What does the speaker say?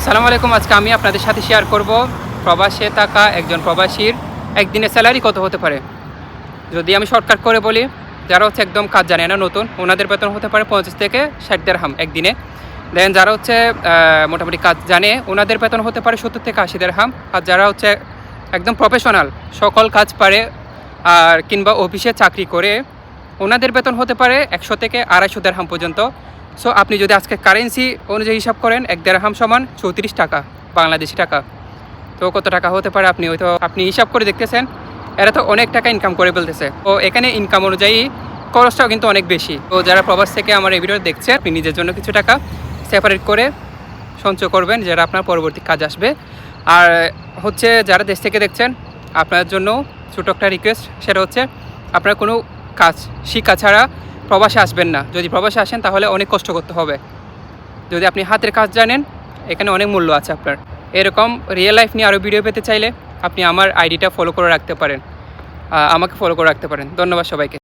আসসালামু আলাইকুম। আজকে আমি আপনাদের সাথে শেয়ার করব প্রবাসে থাকা একজন প্রবাসীর একদিনের স্যালারি কত হতে পারে। যদি আমি শর্টকাট করে বলি, যারা হচ্ছে একদম কাজ জানে না, নতুন, ওনাদের বেতন হতে পারে 50 থেকে 60 দিরহাম একদিনে। দেন যারা হচ্ছে মোটামুটি কাজ জানে, ওনাদের বেতন হতে পারে 70 থেকে 80 দিরহাম। আর যারা হচ্ছে একদম প্রফেশনাল, সকল কাজ পারে আর কিংবা অফিসে চাকরি করে, ওনাদের বেতন হতে পারে 100 থেকে 250 দিরহাম পর্যন্ত। সো আপনি যদি আজকে কারেন্সি অনুযায়ী হিসাব করেন, 1 দিরহাম সমান 34 টাকা বাংলাদেশি টাকা। তো কত টাকা হতে পারে আপনি হিসাব করে দেখতেছেন, এরা তো অনেক টাকা ইনকাম করে ফেলতেছে। তো এখানে ইনকাম অনুযায়ী খরচটাও কিন্তু অনেক বেশি। তো যারা প্রবাস থেকে আমার এই ভিডিও দেখছে, আপনি নিজের জন্য কিছু টাকা সেপারেট করে সঞ্চয় করবেন, যারা আপনার পরবর্তী কাজ আসবে। আর হচ্ছে যারা দেশ থেকে দেখছেন, আপনার জন্য ছোটো একটা রিকোয়েস্ট, সেটা হচ্ছে আপনার কোনো কাজ শিক্ষা ছাড়া প্রবাসে আসবেন না। যদি প্রবাসে আসেন তাহলে অনেক কষ্ট করতে হবে। যদি আপনি হাতের কাজ জানেন, এখানে অনেক মূল্য আছে আপনার। এরকম রিয়েল লাইফ নিয়ে আরও ভিডিও পেতে চাইলে আপনি আমার আইডিটা ফলো করে রাখতে পারেন, আমাকে ফলো করে রাখতে পারেন। ধন্যবাদ সবাইকে।